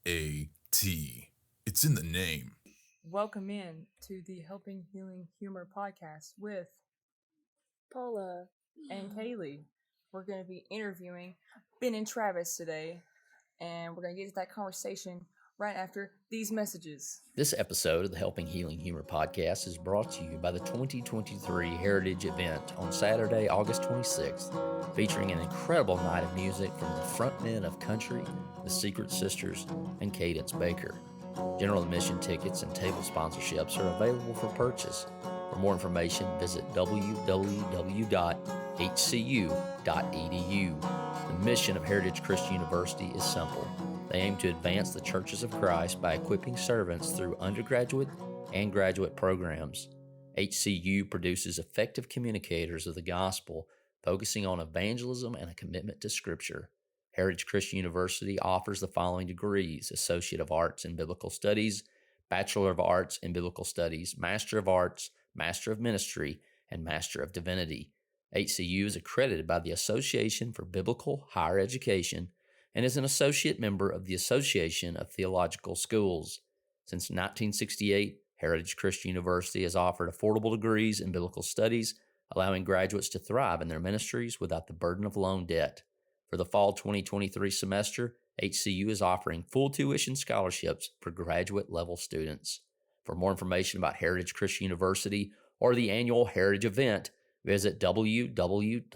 H-A-T. It's in the name. Welcome in to the Helping Healing Humor podcast with Pola and Kaylie. We're going to be interviewing Ben and Travis today, and we're going to get to that conversation right after these messages. This episode of the Helping Healing Humor podcast is brought to you by the 2023 Heritage event on Saturday, August 26th, featuring an incredible night of music from the frontmen of Country, the Secret Sisters, and Cadence Baker. General admission tickets and table sponsorships are available for purchase. For more information, visit www.hcu.edu. The mission of Heritage Christian University is simple. They aim to advance the churches of Christ by equipping servants through undergraduate and graduate programs. HCU produces effective communicators of the gospel, focusing on evangelism and a commitment to Scripture. Heritage Christian University offers the following degrees: Associate of Arts in Biblical Studies, Bachelor of Arts in Biblical Studies, Master of Arts, Master of Ministry, and Master of Divinity. HCU is accredited by the Association for Biblical Higher Education and is an associate member of the Association of Theological Schools. Since 1968, Heritage Christian University has offered affordable degrees in biblical studies, allowing graduates to thrive in their ministries without the burden of loan debt. For the fall 2023 semester, HCU is offering full tuition scholarships for graduate-level students. For more information about Heritage Christian University or the annual Heritage event, visit www.hcu.edu.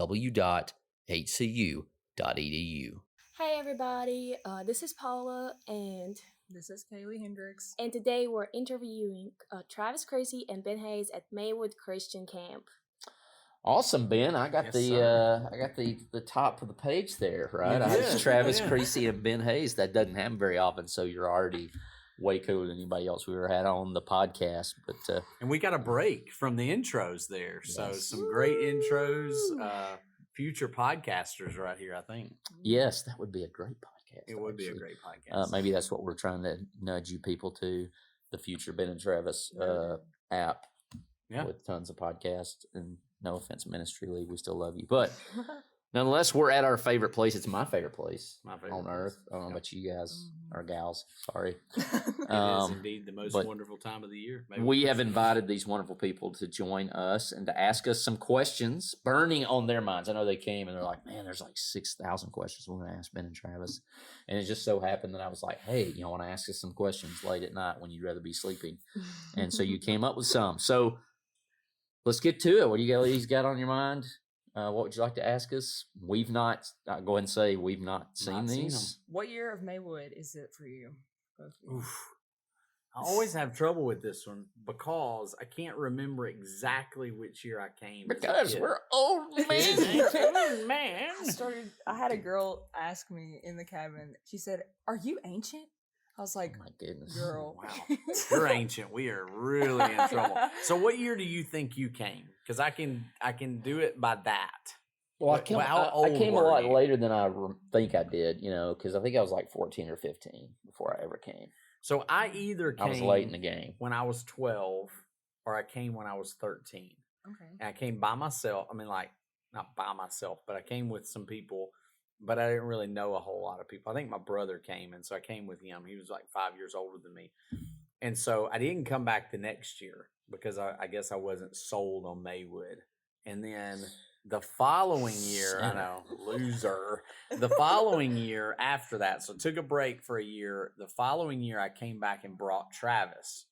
Hey everybody, this is Pola, and This is Kaylie Hendrix. today we're interviewing Travis Crazy and Ben Hayes at Maywood Christian Camp. Awesome, Ben. I got the top of the page there, right? It's Travis Creasy and Ben Hayes. That doesn't happen very often, so you're already way cooler than anybody else we ever had on the podcast. But and we got a break from the intros there, so some great intros. Future podcasters right here, I think. Yes, that would be a great podcast. It would be a great podcast. Maybe that's what we're trying to nudge you people to, the future Ben and Travis app with tons of podcasts. And no offense, Ministry League, we still love you. But nonetheless, we're at our favorite place. It's my favorite place on earth. I don't know about you guys or gals. Sorry. It is indeed the most wonderful time of the year. We have invited these wonderful people to join us and to ask us some questions burning on their minds. I know they came and they're like, man, there's like 6,000 questions we're going to ask Ben and Travis. And it just so happened that I was like, hey, you want to ask us some questions late at night when you'd rather be sleeping? And so you came up with some. So let's get to it. What do you guys got on your mind? What would you like to ask us? We've not, go ahead and say we've not seen these. What year of Maywood is it for you? I always have trouble with this one because I can't remember exactly which year I came. Because we're old men. I had a girl ask me in the cabin. She said, "Are you ancient?" I was like, "Oh my goodness, girl, wow, you're ancient. We are really in trouble." So, what year do you think you came? Because I can do it by that. Well, I came a lot later than I think I did, because I think I was like 14 or 15 before I ever came. So I either came I was late in the game when I was 12, or I came when I was 13. Okay. And I came by myself. I mean, like, not by myself, but I came with some people, but I didn't really know a whole lot of people. I think my brother came, and so I came with him. He was like 5 years older than me. And so I didn't come back the next year because I guess I wasn't sold on Maywood. And then the following year, I know, loser. The following year after that, so took a break for a year. The following year, I came back and brought Travis.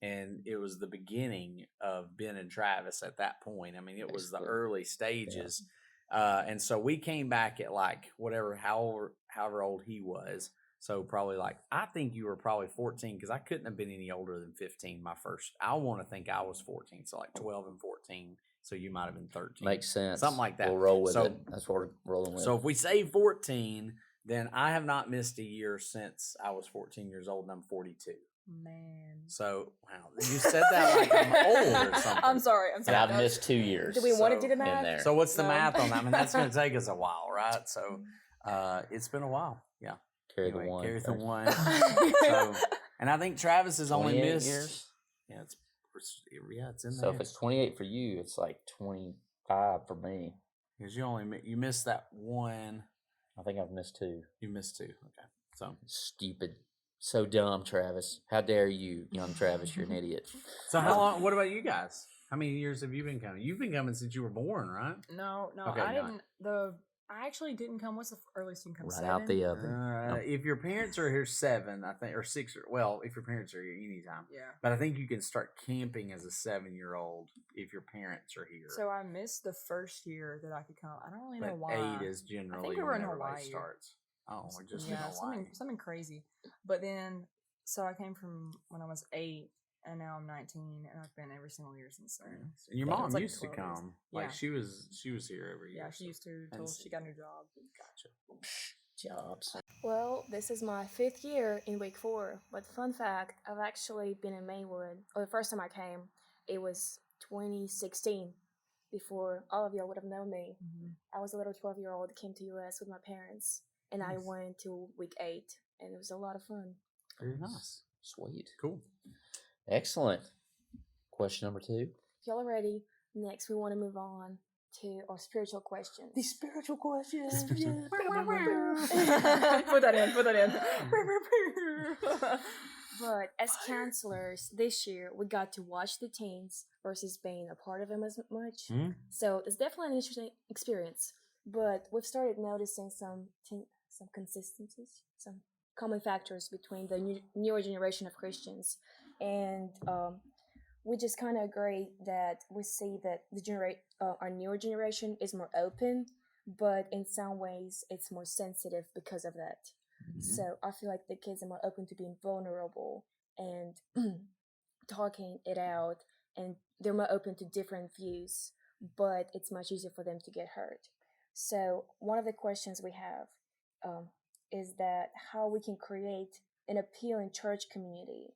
And it was the beginning of Ben and Travis at that point. I mean, it was the early stages. Yeah. And so we came back at like however old he was. So probably like, I think you were probably 14 because I couldn't have been any older than 15 I want to think I was 14. So like 12 and 14. So you might have been 13. Makes sense. Something like that. We'll roll with it. That's what we're rolling with. So if we say 14, then I have not missed a year since I was 14 years old, and I'm 42. Man. So, wow. You said that like I'm old or something. I'm sorry. And I've missed 2 years. Do we want to do the math? So what's the math on that? I mean, that's going to take us a while, right? So it's been a while. Yeah. Carry the one. So, and I think Travis has only missed years. Yeah, it's in there. So if it's 28 for you, it's like 25 for me. Because you missed that one. I think I've missed 2. You missed 2. Okay. So stupid So dumb, Travis. How dare you, young Travis? You're an idiot. So how long? What about you guys? How many years have you been coming? You've been coming since you were born, right? No, Okay, I not- didn't. I actually didn't come. What's the earliest you can come? Right 7? out the oven. Oh. If your parents are here 7, I think, or 6, well, if your parents are here anytime. Yeah. But I think you can start camping as a 7-year-old if your parents are here. So I missed the first year that I could come. I don't really know But why. 8 is generally we were when in everybody Hawaii. starts. Oh, we're just in Yeah, Hawaii. something crazy. But then, so I came from when I was 8, and now I'm 19, and I've been every single year since then. Yes. And your Yeah, mom it's like used to 12 years. come. Like Yeah. she was here every year. Yeah, she used to until she got a new job. Gotcha. Jobs. Well, this is my 5th year in week 4. But fun fact, I've actually been in Maywood. The first time I came, it was 2016. Before all of y'all would have known me. Mm-hmm. I was a little 12-year-old that came to US with my parents, and I Nice. went to week 8, and it was a lot of fun. Very nice. Sweet. Cool. Excellent. Question number 2. If y'all are ready, next we want to move on to our spiritual questions. These spiritual questions. Put that in. But as counselors, this year we got to watch the teens versus being a part of them as much. Mhm. So it's definitely an interesting experience. But we've started noticing some consistencies, some common factors between the newer generation of Christians, and we just kind of agree that we see that our newer generation is more open, but in some ways it's more sensitive because of that. Mm-hmm. So I feel like the kids are more open to being vulnerable and talking it out, and they're more open to different views, but it's much easier for them to get hurt. So one of the questions we have is that how we can create an appealing church community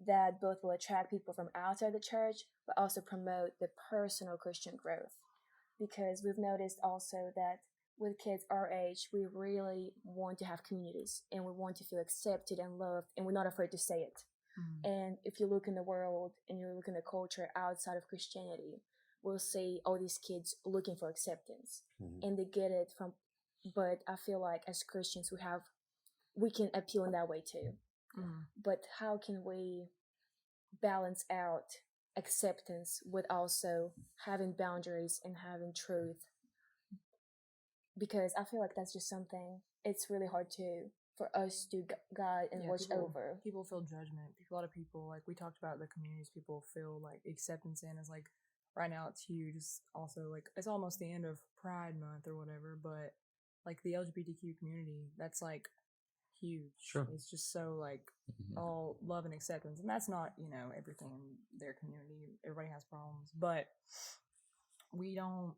that both will attract people from outside the church, but also promote the personal Christian growth. Because we've noticed also that with kids our age, we really want to have communities, and we want to feel accepted and loved, and we're not afraid to say it. Mm-hmm. And if you look in the world and you look in the culture outside of Christianity, we'll see all these kids looking for acceptance, and they get it from. But I feel like as Christians, we can appeal in that way too. Mm-hmm. But how can we balance out acceptance with also having boundaries and having truth? Because I feel like that's just something it's really hard for us to guide and watch over. People feel judgment. A lot of people, like we talked about the communities, people feel like acceptance in is like right now it's huge. It's also like it's almost the end of Pride Month or whatever, but like the LGBTQ community, that's like huge. Sure. It's just so like all love and acceptance, and that's not everything in their community. Everybody has problems, but we don't.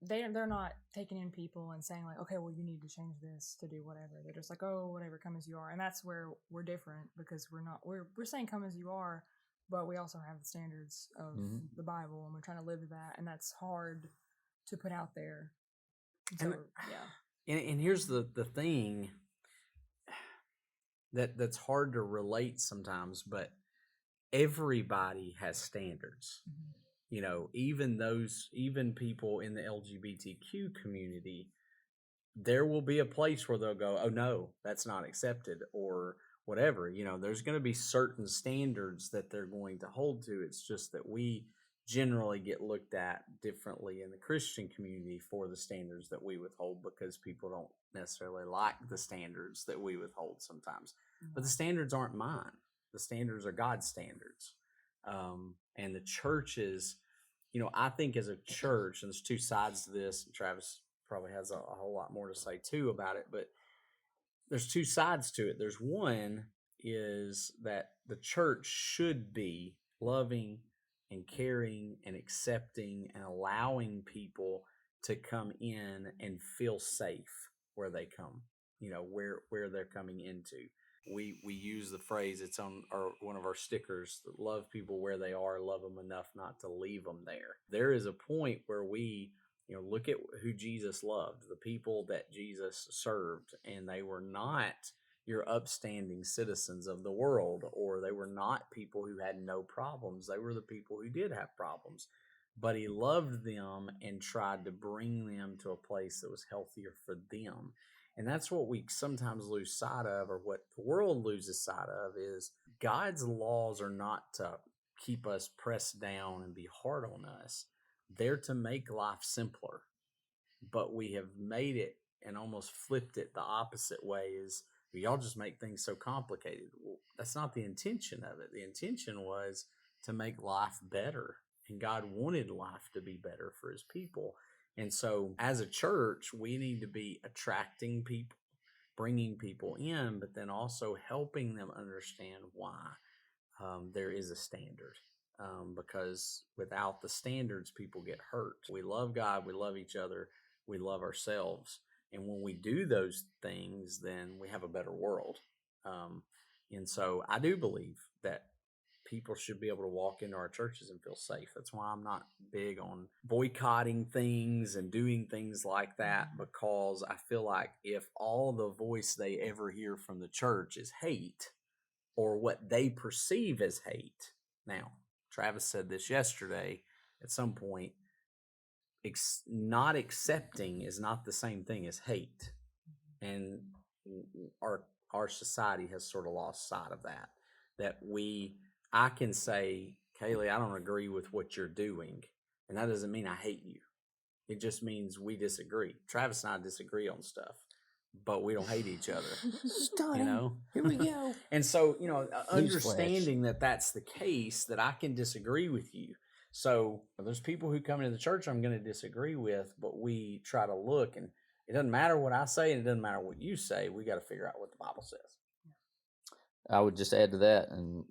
They're not taking in people and saying like, okay, well, you need to change this to do whatever. They're just like, oh, whatever, come as you are. And that's where we're different, because we're saying come as you are, but we also have the standards of the Bible, and we're trying to live to that, and that's hard to put out there. So, And here's the thing that's hard to relate sometimes, but everybody has standards. Even people in the LGBTQ community, there will be a place where they'll go, oh no, that's not accepted, or whatever. There's going to be certain standards that they're going to hold to. It's just that we generally get looked at differently in the Christian community for the standards that we withhold, because people don't necessarily like the standards that we withhold sometimes. But the standards aren't mine. The standards are God's standards. And the churches, I think as a church, and there's two sides to this, and Travis probably has a whole lot more to say too about it, but there's two sides to it. There's one is that the church should be loving and caring and accepting and allowing people to come in and feel safe where they come, where they're coming into. We use the phrase, it's on one of our stickers, love people where they are, love them enough not to leave them there. There is a point where we, look at who Jesus loved, the people that Jesus served, and they were not your upstanding citizens of the world, or they were not people who had no problems. They were the people who did have problems. But he loved them and tried to bring them to a place that was healthier for them. And that's what we sometimes lose sight of, or what the world loses sight of, is God's laws are not to keep us pressed down and be hard on us. They're to make life simpler. But we have made it and almost flipped it the opposite way, is y'all just make things so complicated. Well, that's not the intention of it. The intention was to make life better, and God wanted life to be better for his people. And so as a church, we need to be attracting people, bringing people in, but then also helping them understand why there is a standard. Because without the standards, people get hurt. We love God, we love each other, we love ourselves. And when we do those things, then we have a better world. And so I do believe that people should be able to walk into our churches and feel safe. That's why I'm not big on boycotting things and doing things like that, because I feel like if all the voice they ever hear from the church is hate, or what they perceive as hate. Now, Travis said this yesterday at some point, not accepting is not the same thing as hate. And our society has sort of lost sight of that I can say, Kaylie, I don't agree with what you're doing, and that doesn't mean I hate you. It just means we disagree. Travis and I disagree on stuff, but we don't hate each other. You know? Here we go. And so, understanding that that's the case, that I can disagree with you. So there's people who come into the church I'm going to disagree with, but we try to look, and it doesn't matter what I say, and it doesn't matter what you say. We got to figure out what the Bible says. I would just add to that, and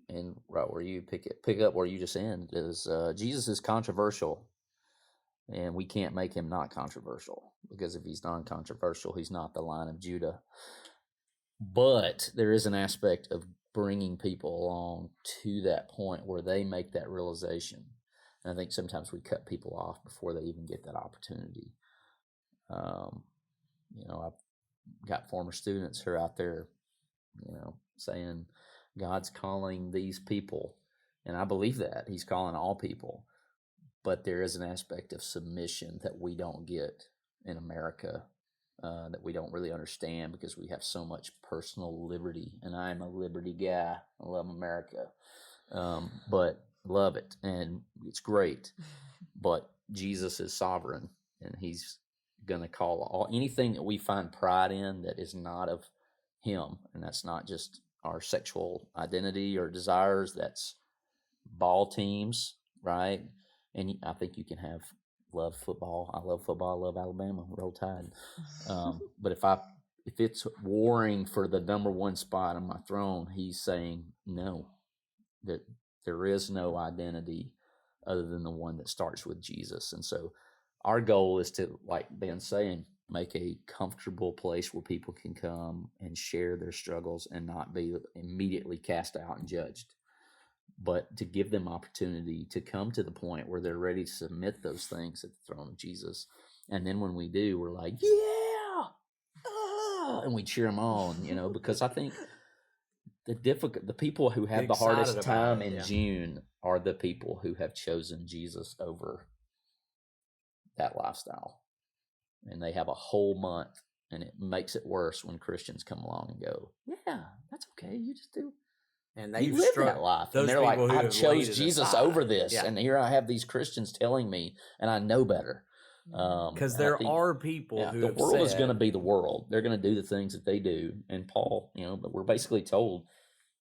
right where you pick up where you just end, is Jesus is controversial, and we can't make him not controversial, because if he's non-controversial, he's not the Lion of Judah. But there is an aspect of bringing people along to that point where they make that realization. And I think sometimes we cut people off before they even get that opportunity. I've got former students who are out there, saying God's calling these people, and I believe that he's calling all people, but there is an aspect of submission that we don't get in America, that we don't really understand, because we have so much personal liberty, and I'm a liberty guy. I love America, but love it, and it's great, but Jesus is sovereign, and he's going to call anything that we find pride in that is not of him, and that's not just our sexual identity or desires, that's ball teams, right? And I think you can love football. I love football. I love Alabama. Roll Tide. But if it's warring for the number one spot on my throne, he's saying no, that there is no identity other than the one that starts with Jesus. And so our goal is to, like Ben's saying, make a comfortable place where people can come and share their struggles and not be immediately cast out and judged, but to give them opportunity to come to the point where they're ready to submit those things at the throne of Jesus. And then when we do, we're like, yeah, and we cheer them on, because I think the people who have the hardest time in June are the people who have chosen Jesus over that lifestyle. And they have a whole month, and it makes it worse when Christians come along and go, yeah, that's okay, you just do. And they live that life. And they're like, I chose Jesus over this. Yeah. And here I have these Christians telling me, and I know better. Because there are people who the world is going to be the world. They're going to do the things that they do. And Paul, but we're basically told,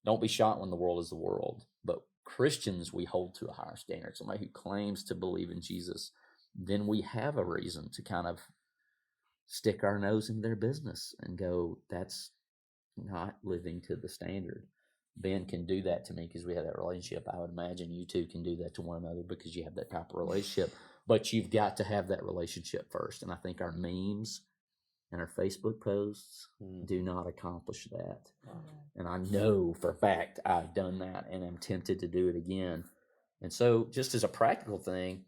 don't be shocked when the world is the world. But Christians, we hold to a higher standard. Somebody who claims to believe in Jesus, then we have a reason to kind of stick our nose into their business and go, that's not living to the standard. Ben can do that to me because we have that relationship. I would imagine you two can do that to one another because you have that type of relationship. But you've got to have that relationship first. And I think our memes and our Facebook posts do not accomplish that. And I know for a fact I've done that, and I'm tempted to do it again. And so just as a practical thing,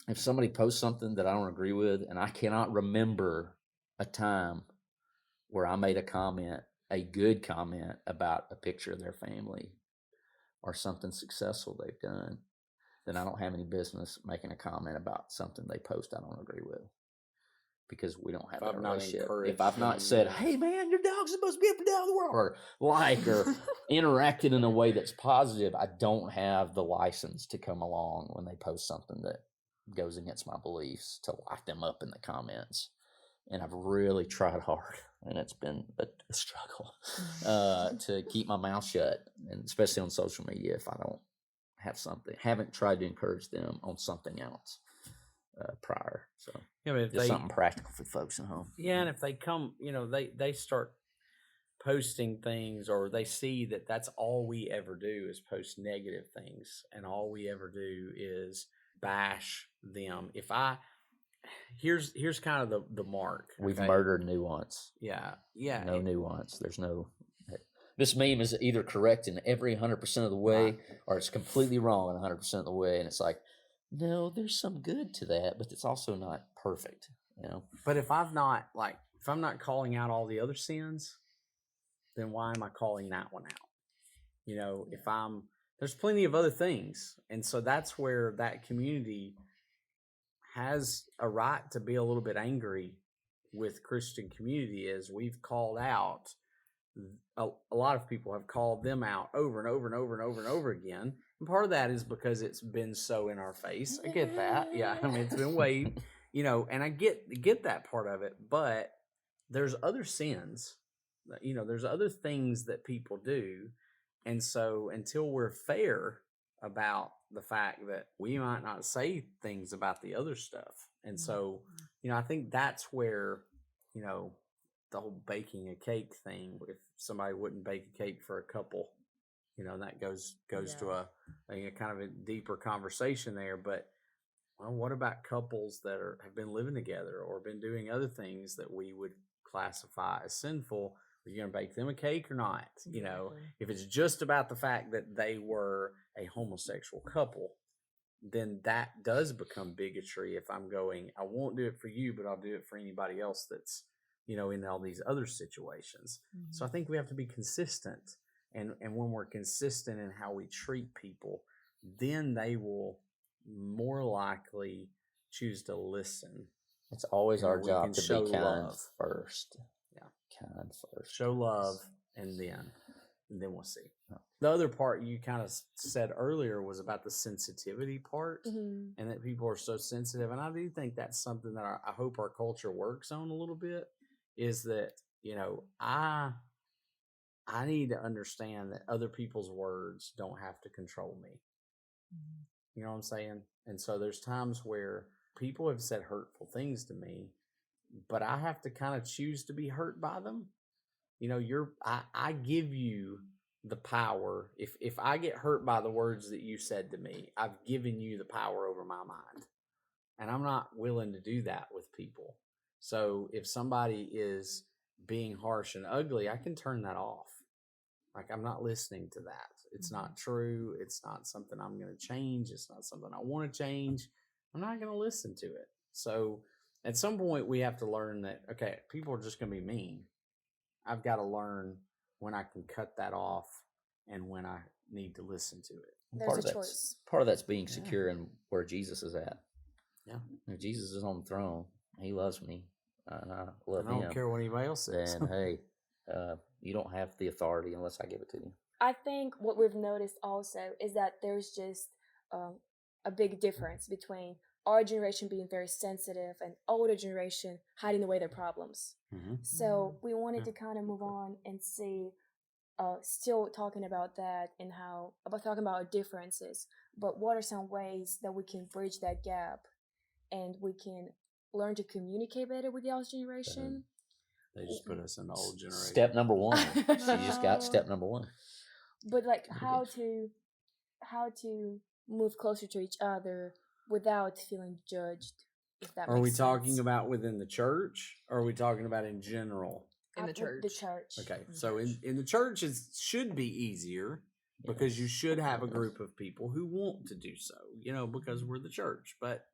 if somebody posts something that I don't agree with, and I cannot remember a time where I made a good comment about a picture of their family or something successful they've done, then I don't have any business making a comment about something they post I don't agree with. because we don't have If that I've not relationship. If encouraged I've not them, said, yeah. "Hey, man, your dog's supposed to be up and down the world," or interacted in a way that's positive, I don't have the license to come along when they post something that goes against my beliefs to light them up in the comments. And I've really tried hard, and it's been a struggle to keep my mouth shut, and especially on social media if I don't have something. Haven't tried to encourage them on something else prior. So Yeah, but if just they, something practical for folks at home. yeah, and if they come, they start posting things, or they see that that's all we ever do is post negative things, and all we ever do is bash them. Here's kind of the mark. We've okay? murdered nuance. Yeah. No nuance. There's no. This meme is either correct in every 100% of the way, Right. or it's completely wrong in 100% of the way. And it's like, no, there's some good to that, but it's also not perfect. But if I'm not calling out all the other sins, then why am I calling that one out? If there's plenty of other things. And so that's where that community has a right to be a little bit angry with Christian community, as we've called out. A lot of people have called them out over and over and over and over and over again. And part of that is because it's been so in our face. I get that. Yeah. I mean, it's been way, and I get that part of it, but there's other sins, there's other things that people do. And so until we're fair about the fact that we might not say things about the other stuff. And so, I think that's where, the whole baking a cake thing, if somebody wouldn't bake a cake for a couple, that goes to a kind of a deeper conversation there. But well, what about couples that have been living together or been doing other things that we would classify as sinful? Are you going to bake them a cake or not? Exactly. If it's just about the fact that they were a homosexual couple, then that does become bigotry. If I'm going, I won't do it for you, but I'll do it for anybody else that's, in all these other situations. Mm-hmm. So I think we have to be consistent. And when we're consistent in how we treat people, then they will more likely choose to listen. It's always our we job can to show be kind love. first. Yeah. Kind first. Show love, and then we'll see. The other part you kind of said earlier was about the sensitivity part, Mm-hmm. and that people are so sensitive. And I do think that's something that I hope our culture works on a little bit, is that, I need to understand that other people's words don't have to control me. Mm-hmm. You know what I'm saying? And so there's times where people have said hurtful things to me, but I have to kind of choose to be hurt by them. I give you the power. If I get hurt by the words that you said to me, I've given you the power over my mind. And I'm not willing to do that with people. So if somebody is being harsh and ugly, I can turn that off. Like, I'm not listening to that. It's not true. It's not something I'm going to change. It's not something I want to change. I'm not going to listen to it. So at some point we have to learn that, okay, people are just going to be mean. I've got to learn when I can cut that off and when I need to listen to it. There's a choice. Part of that's being secure in where Jesus is at. Yeah. If Jesus is on the throne, he loves me, and I love him. I don't care what anybody else says. Then, hey, you don't have the authority unless I give it to you. I think what we've noticed also is that there's just a big difference between our generation being very sensitive and older generation hiding away their problems. Mm-hmm. So we wanted to kind of move on and see, still talking about that and talking about our differences, but what are some ways that we can bridge that gap and we can learn to communicate better with the older generation? They just put us in the old generation. Step number one. She just got step number one. But how to move closer to each other without feeling judged, if that Are we makes talking sense. about within the church, or are we talking about in general? In the church. The church. Okay, so in the church it should be easier because you should have a group of people who want to do so, because we're the church. But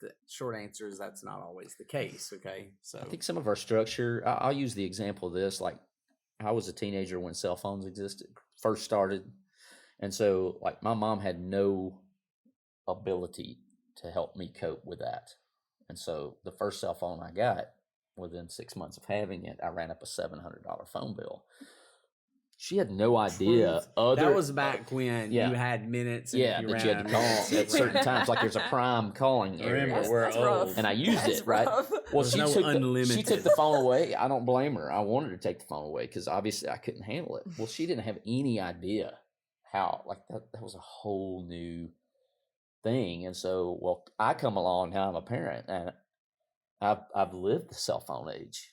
the short answer is that's not always the case, okay? So I think some of our structure, I'll use the example of this. Like, I was a teenager when cell phones first started. And so, like, my mom had no ability to help me cope with that. And so the first cell phone I got, within 6 months of having it, I ran up a $700 phone bill. She had no idea. That was back when you had minutes. And if you that ran you had to call at certain times. Like there's a prime calling area. Remember, we're That's old. rough. And I used That's it, right? rough. Well, There's she no took unlimited. the phone away. I don't blame her. I wanted her to take the phone away because obviously I couldn't handle it. Well, she didn't have any idea how. Like that was a whole new thing. And so, well, I come along now. I'm a parent, and I've lived the cell phone age,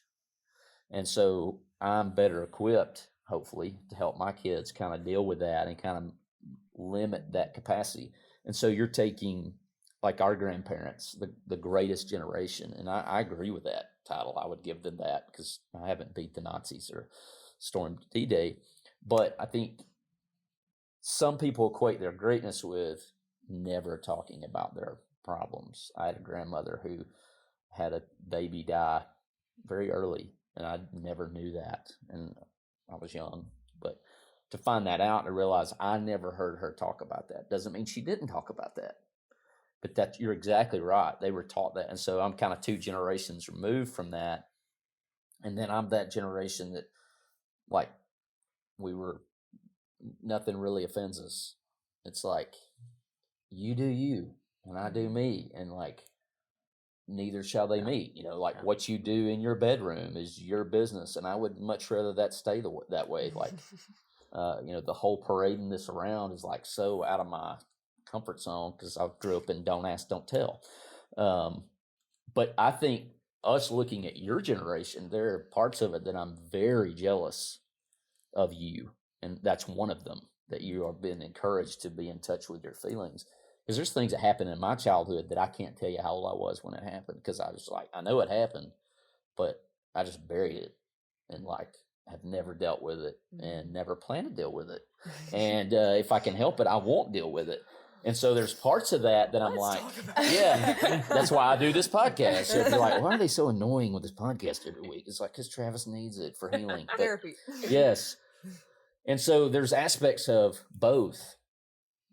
and so I'm better equipped, hopefully, to help my kids kind of deal with that and kind of limit that capacity. And so you're taking, like our grandparents, the greatest generation, and I agree with that title. I would give them that because I haven't beat the Nazis or stormed D-Day, but I think some people equate their greatness with never talking about their problems. I had a grandmother who had a baby die very early, and I never knew that, and I was young. But to find that out and realize I never heard her talk about that doesn't mean she didn't talk about that. But that you're exactly right. They were taught that. And so I'm kind of 2 generations removed from that. And then I'm that generation that, like, nothing really offends us. It's like, you do you, and I do me. And, like, neither shall they meet. Like what you do in your bedroom is your business. And I would much rather that stay that way. Like, the whole parading this around is like so out of my comfort zone because I grew up in don't ask, don't tell. But I think us looking at your generation, there are parts of it that I'm very jealous of you. And that's one of them, that you are being encouraged to be in touch with your feelings. Because there's things that happened in my childhood that I can't tell you how old I was when it happened. Because I was like, I know it happened, but I just buried it and like have never dealt with it and never plan to deal with it. And if I can help it, I won't deal with it. And so there's parts of that I'm like, yeah, that's why I do this podcast. So if you're like, why are they so annoying with this podcast every week? It's like, because Travis needs it for healing. Therapy. Yes. And so there's aspects of both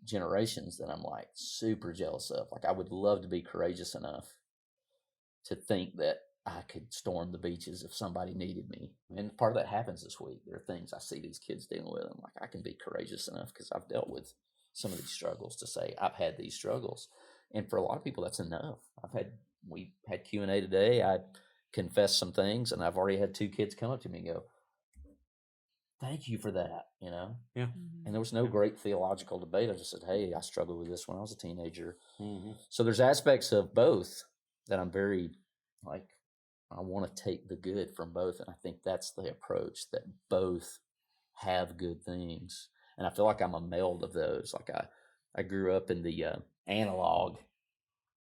generations that I'm like super jealous of. Like I would love to be courageous enough to think that I could storm the beaches if somebody needed me. And part of that happens this week. There are things I see these kids dealing with. I'm like, I can be courageous enough because I've dealt with some of these struggles to say I've had these struggles. And for a lot of people, that's enough. We had Q&A today. I confessed some things, and I've already had 2 kids come up to me and go, thank you for that, Yeah. And there was no great theological debate. I just said, hey, I struggled with this when I was a teenager. Mm-hmm. So there's aspects of both that I'm very, like, I want to take the good from both. And I think that's the approach, that both have good things. And I feel like I'm a meld of those. Like I grew up in the analog.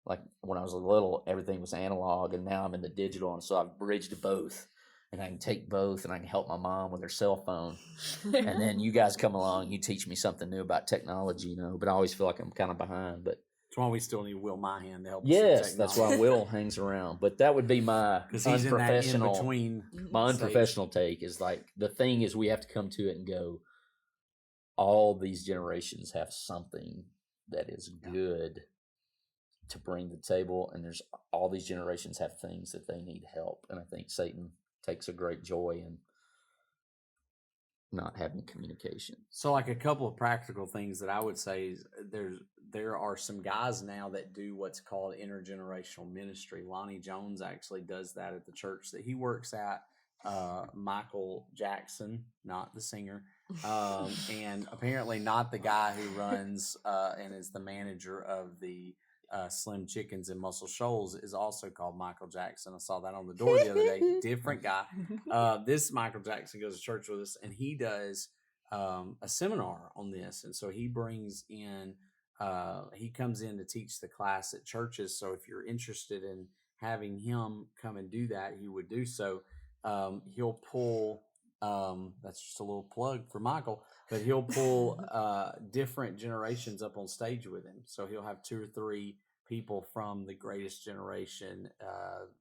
Like when I was little, everything was analog, and now I'm in the digital. And so I've bridged both. And I can take both, and I can help my mom with her cell phone. And then you guys come along, you teach me something new about technology, But I always feel like I'm kind of behind. But that's why we still need Will Mahan to help us. Yes, that's why Will hangs around. But that would be my unprofessional, unprofessional take. Is like, the thing is, we have to come to it and go, all these generations have something that is good to bring to the table, and there's all these generations have things that they need help. And I think Satan takes a great joy in not having communication. So, like, a couple of practical things that I would say is there are some guys now that do what's called intergenerational ministry. Lonnie Jones actually does that at the church that he works at. Michael Jackson, not the singer, and apparently not the guy who runs and is the manager of the Slim Chickens in Muscle Shoals, is also called Michael Jackson. I saw that on the door the other day. Different guy. This Michael Jackson goes to church with us, and he does a seminar on this. And so he brings in, he comes in to teach the class at churches. So if you're interested in having him come and do that, he would do so. He'll pull, that's just a little plug for Michael, but he'll pull different generations up on stage with him. So he'll have 2 or 3 people from the greatest generation,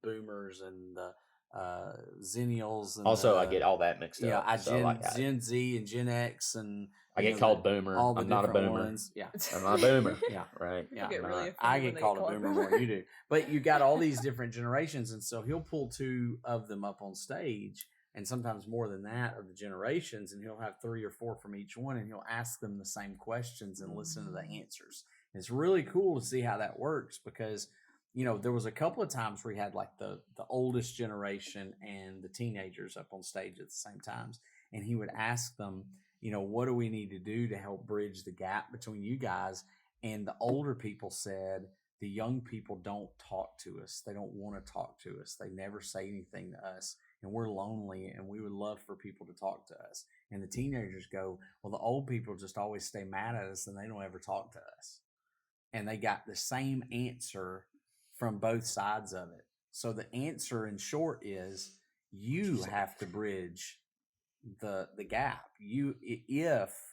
boomers and the Zennials. And Also, I get all that mixed yeah, up. Gen Z and Gen X, and I get called boomer. All the I'm not a different boomer. ones. Yeah, I'm not a boomer. Yeah, right. Yeah, get really offended I when get they called call a it boomer more than you do. But you got all these different generations, and so he'll pull two of them up on stage, and sometimes more than that of the generations, and he'll have 3 or 4 from each one, and he'll ask them the same questions and listen to the answers. And it's really cool to see how that works because, you know, there was a couple of times where he had like the oldest generation and the teenagers up on stage at the same times, and he would ask them, you know, what do we need to do to help bridge the gap between you guys? And the older people said, the young people don't talk to us. They don't want to talk to us. They never say anything to us. And we're lonely and we would love for people to talk to us. And the teenagers go, well, the old people just always stay mad at us and they don't ever talk to us. And they got the same answer from both sides of it. So the answer in short is you have to bridge the gap.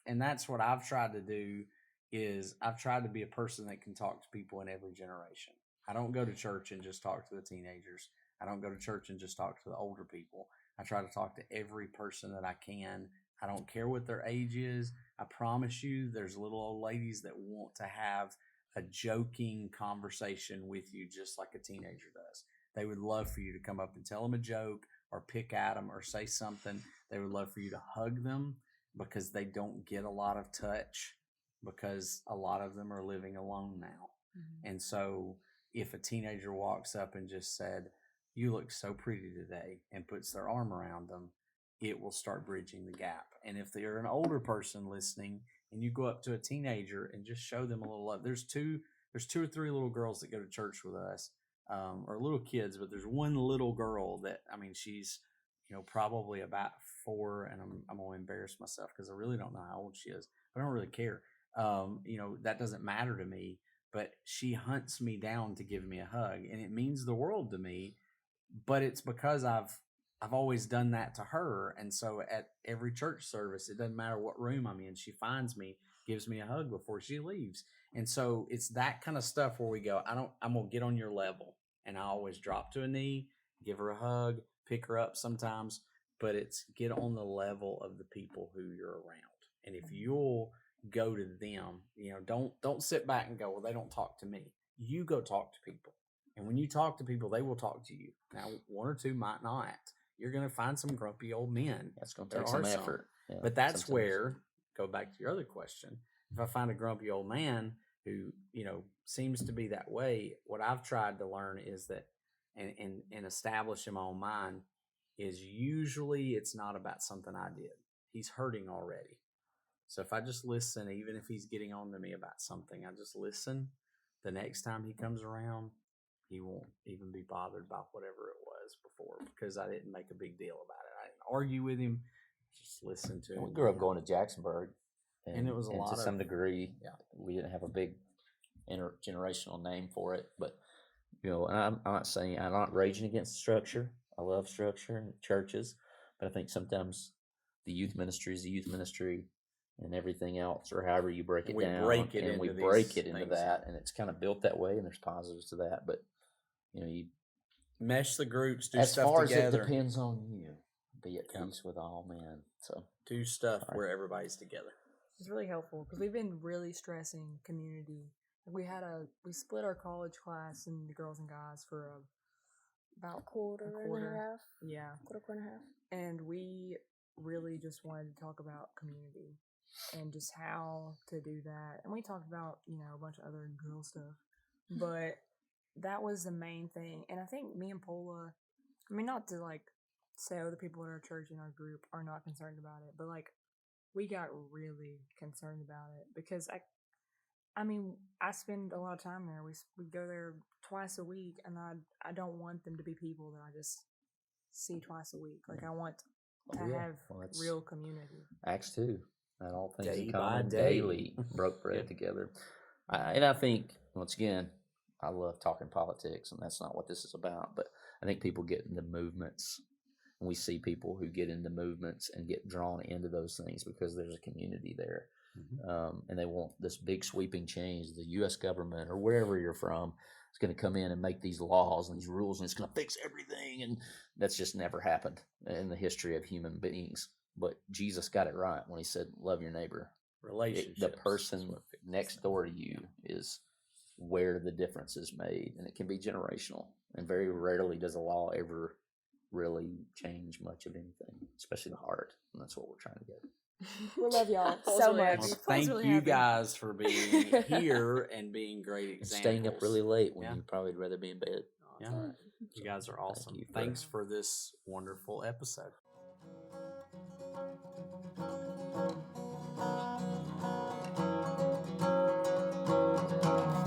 And that's what I've tried to do is I've tried to be a person that can talk to people in every generation. I don't go to church and just talk to the teenagers. I don't go to church and just talk to the older people. I try to talk to every person that I can. I don't care what their age is. I promise you there's little old ladies that want to have a joking conversation with you just like a teenager does. They would love for you to come up and tell them a joke or pick at them or say something. They would love for you to hug them because they don't get a lot of touch because a lot of them are living alone now. Mm-hmm. And so if a teenager walks up and just said, you look so pretty today, and puts their arm around them, it will start bridging the gap. And if they're an older person listening and you go up to a teenager and just show them a little love, there's 2 or 3 little girls that go to church with us, or little kids, but there's one little girl that, I mean, she's, you know, probably about 4, and I'm going to embarrass myself because I really don't know how old she is, but I don't really care. You know, that doesn't matter to me, but she hunts me down to give me a hug, and it means the world to me. But it's because I've always done that to her. And so at every church service, it doesn't matter what room I'm in, she finds me, gives me a hug before she leaves. And so it's that kind of stuff where we go, I'm going to get on your level. And I always drop to a knee, give her a hug, pick her up sometimes, but it's get on the level of the people who you're around. And if you'll go to them, you know, don't sit back and go, well, they don't talk to me. You go talk to people. And when you talk to people, they will talk to you. Now, 1 or 2 might not. You're going to find some grumpy old men. That's going to take some effort. Yeah, but that's where, go back to your other question, if I find a grumpy old man who, you know, seems to be that way, what I've tried to learn is that, and establish in my own mind, is usually it's not about something I did. He's hurting already. So if I just listen, even if he's getting on to me about something, I just listen, the next time he comes around, he won't even be bothered by whatever it was before because I didn't make a big deal about it. I didn't argue with him, just listen to him. We grew up going to Jacksonburg, and it was a lot to some degree. Yeah, we didn't have a big intergenerational name for it, but you know, I'm not raging against the structure. I love structure and churches, but I think sometimes the youth ministry is the youth ministry, and everything else, or however you break it down, we break it into that, and it's kind of built that way, and there's positives to that, but you know, you mesh the groups, do as stuff far together. As it depends on you. Be at peace with all men. So do stuff where everybody's together. It's really helpful because we've been really stressing community. We split our college class into girls and guys for about quarter and a half. Yeah, quarter and a half. And we really just wanted to talk about community and just how to do that. And we talked about, you know, a bunch of other girl stuff, but that was the main thing. And I think me and Pola, I mean, not to like say other people in our church and our group are not concerned about it, but like we got really concerned about it because I mean, I spend a lot of time there. We go there twice a week, and I don't want them to be people that I just see twice a week. Like I want to have real community. Acts 2. And all things day in common, daily broke bread together. And I think, once again, I love talking politics, and that's not what this is about. But I think people get into movements, and we see people who get into movements and get drawn into those things because there's a community there. Mm-hmm. And they want this big sweeping change. The U.S. government or wherever you're from is going to come in and make these laws and these rules and it's going to fix everything. And that's just never happened in the history of human beings. But Jesus got it right when he said, love your neighbor. Relationships. The person next door to you is where the difference is made. And it can be generational. And very rarely does a law ever really change much of anything, especially the heart. And that's what we're trying to get. We love y'all Paul's so really much. happy. Well, Paul's thank really you happy. guys for being here and being great And examples. staying up really late when Yeah. you probably would rather be in bed. Yeah. You guys are awesome. you for- Thanks for this wonderful episode.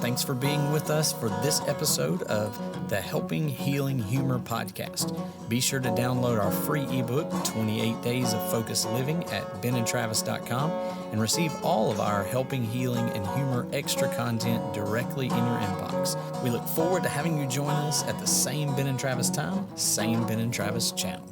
Thanks for being with us for this episode of the Helping Healing Humor podcast. Be sure to download our free ebook, 28 Days of Focused Living, at benandtravis.com and receive all of our Helping Healing and Humor extra content directly in your inbox. We look forward to having you join us at the same Ben and Travis time, same Ben and Travis channel.